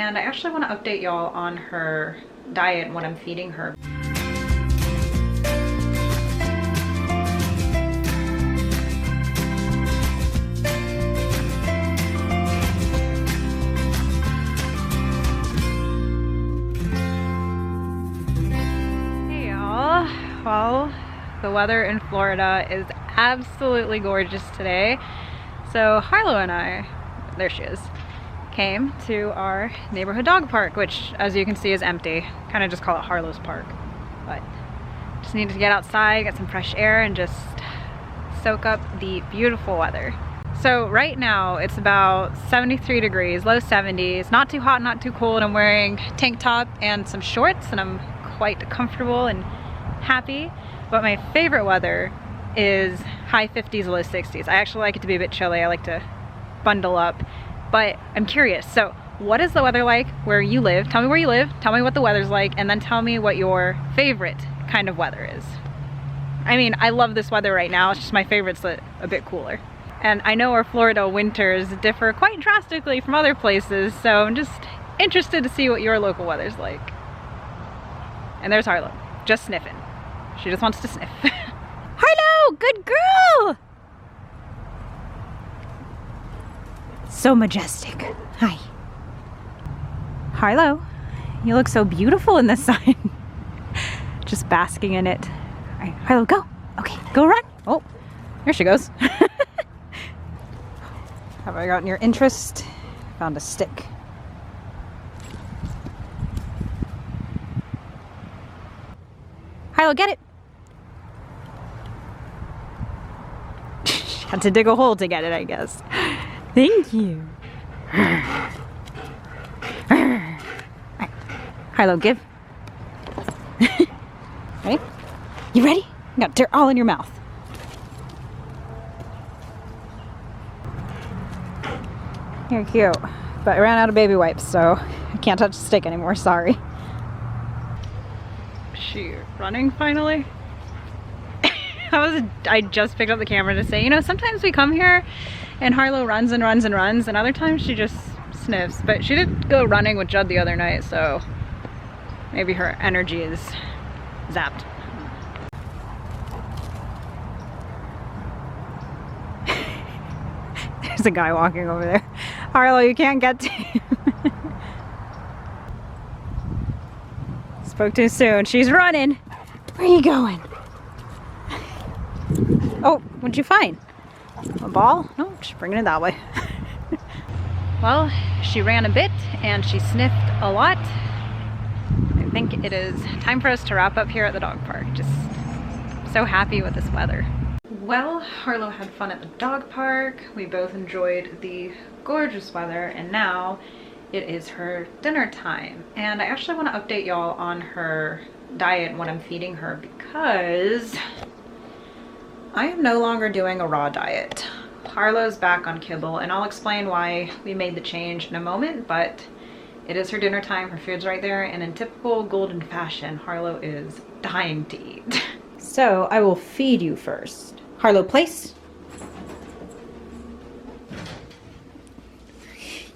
and I actually want to update y'all on her diet and what I'm feeding her. Hey y'all, well, the weather in Florida is absolutely gorgeous today. So Harlow and I, there she is, came to our neighborhood dog park, which as you can see is empty. Kind of just call it Harlow's Park. But just needed to get outside, get some fresh air, and just soak up the beautiful weather. So right now it's about 73 degrees, low 70s, not too hot, not too cold. I'm wearing a tank top and some shorts and I'm quite comfortable and happy. But my favorite weather is high 50s, low 60s. I actually like it to be a bit chilly. I like to bundle up. But I'm curious, so what is the weather like where you live? Tell me where you live, tell me what the weather's like, and then tell me what your favorite kind of weather is. I mean, I love this weather right now, it's just my favorite's a bit cooler. And I know our Florida winters differ quite drastically from other places, so I'm just interested to see what your local weather's like. And there's Harlow, just sniffing. She just wants to sniff. Harlow, good girl! So majestic. Hi. Harlow, you look so beautiful in the sun. Just basking in it. All right, Harlow, go. Okay, go run. Oh, here she goes. Have I gotten your interest? Found a stick. Harlow, get it. Had to dig a hole to get it, I guess. Thank you. Harlow, give. Ready? You ready? You got dirt all in your mouth. You're cute, but I ran out of baby wipes, so I can't touch the stick anymore, sorry. She running finally? I just picked up the camera to say, you know, sometimes we come here and Harlow runs and runs and runs, and other times she just sniffs. But she did go running with Judd the other night, so maybe her energy is zapped. There's a guy walking over there. Harlow, you can't get to him. Spoke too soon. She's running. Where are you going? Oh, what'd you find? A ball? No, just bringing it that way. Well, she ran a bit and she sniffed a lot. I think it is time for us to wrap up here at the dog park. Just so happy with this weather. Well, Harlow had fun at the dog park. We both enjoyed the gorgeous weather, and now it is her dinner time. And I actually want to update y'all on her diet and what I'm feeding her, because I am no longer doing a raw diet. Harlow's back on kibble, and I'll explain why we made the change in a moment, but it is her dinner time, her food's right there, and in typical golden fashion, Harlow is dying to eat. So I will feed you first. Harlow, place.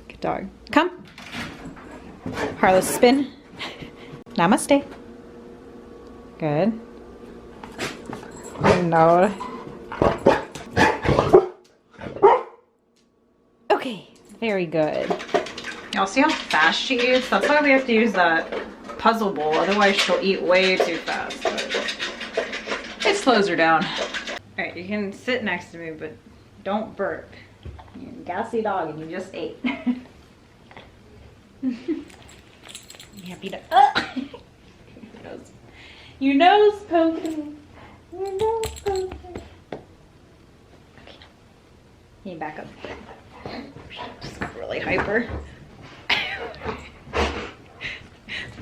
Good dog. Come. Harlow, spin. Namaste. Good. No. Okay, very good. Y'all see how fast she eats? That's why we have to use that puzzle bowl, otherwise she'll eat way too fast. It slows her down. Alright, you can sit next to me, but don't burp. You're a gassy dog and you just ate. You happy to... Your nose poking. Your nose poking. Okay. Can you back up? Just got really hyper.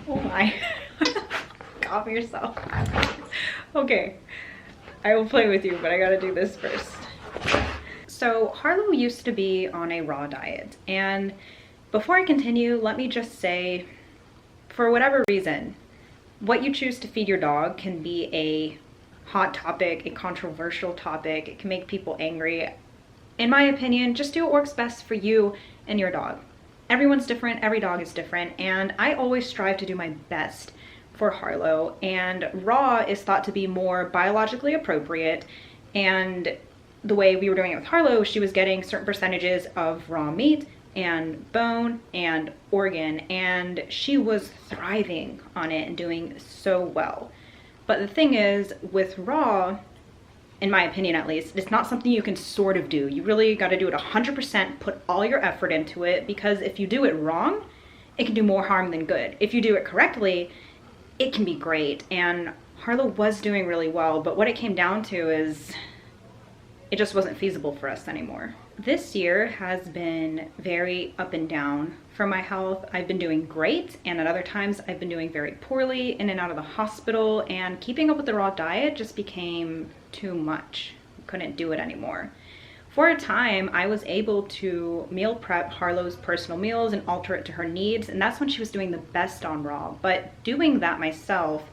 Oh my. Calm yourself. Okay. I will play with you, but I gotta do this first. So Harlow used to be on a raw diet, and before I continue, let me just say, for whatever reason, what you choose to feed your dog can be a hot topic, a controversial topic. It can make people angry. In my opinion, just do what works best for you and your dog. everyone's different, every dog is different, and I always strive to do my best for Harlow, and raw is thought to be more biologically appropriate. And the way we were doing it with Harlow, she was getting certain percentages of raw meat and bone and organ, and she was thriving on it and doing so well. But the thing is, with raw, in my opinion at least, it's not something you can sort of do. You really got to do it 100%, put all your effort into it, because if you do it wrong, it can do more harm than good. If you do it correctly, it can be great. And Harlow was doing really well, but what it came down to is it just wasn't feasible for us anymore. This year has been very up and down for my health. I've been doing great, and at other times I've been doing very poorly, in and out of the hospital, and keeping up with the raw diet just became too much. Couldn't do it anymore. For a time, I was able to meal prep Harlow's personal meals and alter it to her needs, and that's when she was doing the best on raw. But doing that myself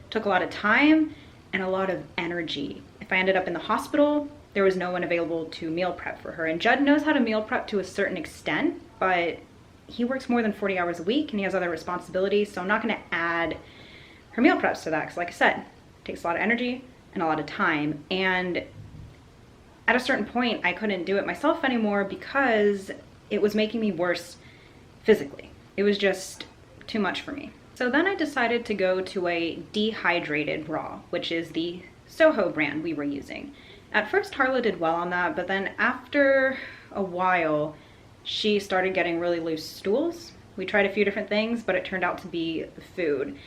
took a lot of time and a lot of energy. If I ended up in the hospital, there was no one available to meal prep for her. And Judd knows how to meal prep to a certain extent, but he works more than 40 hours a week and he has other responsibilities, so I'm not gonna add her meal preps to that, because like I said, it takes a lot of energy and a lot of time. And at a certain point, I couldn't do it myself anymore because it was making me worse physically. It was just too much for me. So then I decided to go to a dehydrated raw, which is the Soho brand we were using. At first, Harlow did well on that, but then after a while, she started getting really loose stools. We tried a few different things, but it turned out to be the food.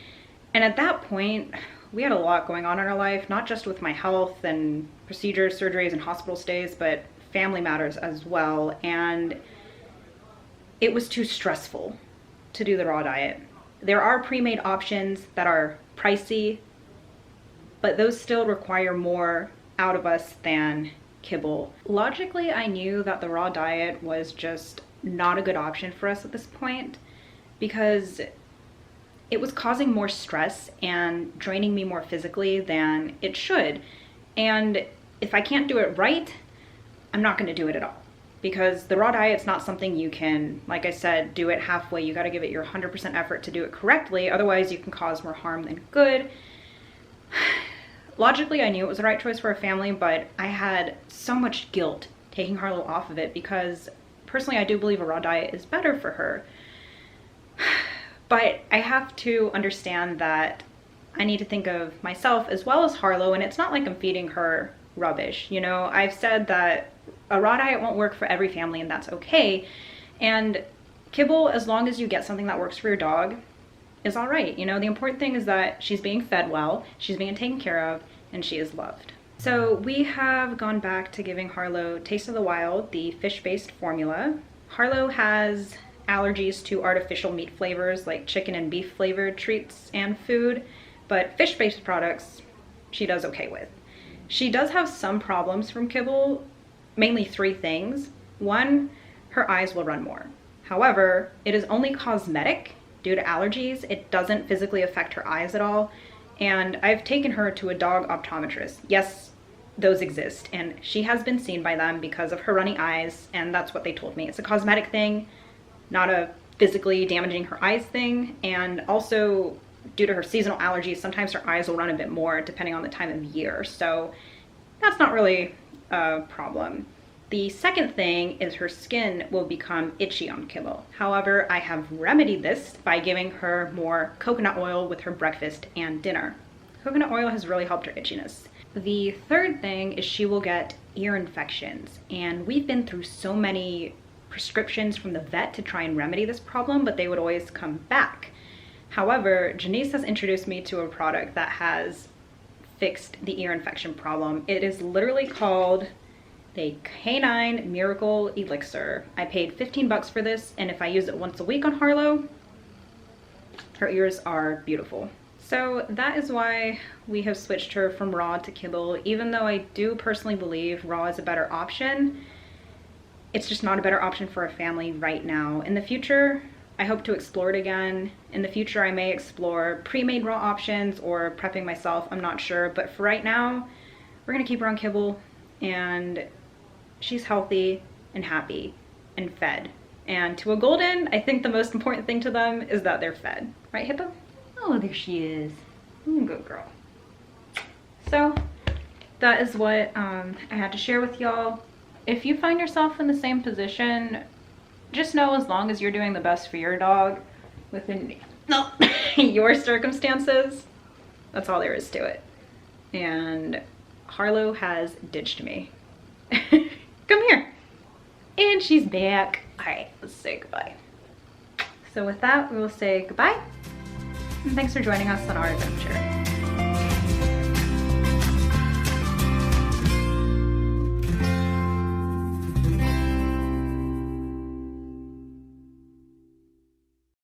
And at that point, we had a lot going on in our life, not just with my health and procedures, surgeries, and hospital stays, but family matters as well. And it was too stressful to do the raw diet. There are pre-made options that are pricey, but those still require more out of us than kibble. Logically, I knew that the raw diet was just not a good option for us at this point, because it was causing more stress and draining me more physically than it should. And if I can't do it right, I'm not going to do it at all, because the raw diet's not something you can, like I said, do it halfway. You got to give it your 100% effort to do it correctly. Otherwise, you can cause more harm than good. Logically, I knew it was the right choice for our family, but I had so much guilt taking Harlow off of it, because personally, I do believe a raw diet is better for her. But I have to understand that I need to think of myself as well as Harlow, and it's not like I'm feeding her rubbish. You know, I've said that a raw diet won't work for every family, and that's okay. And kibble, as long as you get something that works for your dog, is all right. You know, the important thing is that she's being fed well, she's being taken care of, and she is loved. So we have gone back to giving Harlow Taste of the Wild, the fish-based formula. Harlow has allergies to artificial meat flavors like chicken and beef flavored treats and food, but fish-based products she does okay with. She does have some problems from kibble, mainly 3 things. 1, her eyes will run more. However, it is only cosmetic due to allergies. It doesn't physically affect her eyes at all. And I've taken her to a dog optometrist. Yes, those exist, and she has been seen by them because of her runny eyes, and that's what they told me. It's a cosmetic thing, not a physically damaging her eyes thing. And also, due to her seasonal allergies, sometimes her eyes will run a bit more depending on the time of year. So that's not really a problem. The second thing is her skin will become itchy on kibble. However, I have remedied this by giving her more coconut oil with her breakfast and dinner. Coconut oil has really helped her itchiness. The third thing is she will get ear infections, and we've been through so many prescriptions from the vet to try and remedy this problem, but they would always come back. However, Janice has introduced me to a product that has fixed the ear infection problem. It is literally called the Canine Miracle Elixir. I paid 15 bucks for this, and if I use it once a week on Harlow, her ears are beautiful. So that is why we have switched her from raw to kibble. Even though I do personally believe raw is a better option, it's just not a better option for a family right now. In the future, I hope to explore it again. In the future, I may explore pre-made raw options or prepping myself, I'm not sure. But for right now, we're gonna keep her on kibble, and she's healthy and happy and fed, And to a golden, I think the most important thing to them is that they're fed. Right, Hippo? Oh, there she is. Good girl. So that is what I had to share with y'all. If you find yourself in the same position, just know as long as you're doing the best for your dog within your circumstances, that's all there is to it. And Harlow has ditched me. Come here. And she's back. All right, let's say goodbye. So with that, we will say goodbye. And thanks for joining us on our adventure.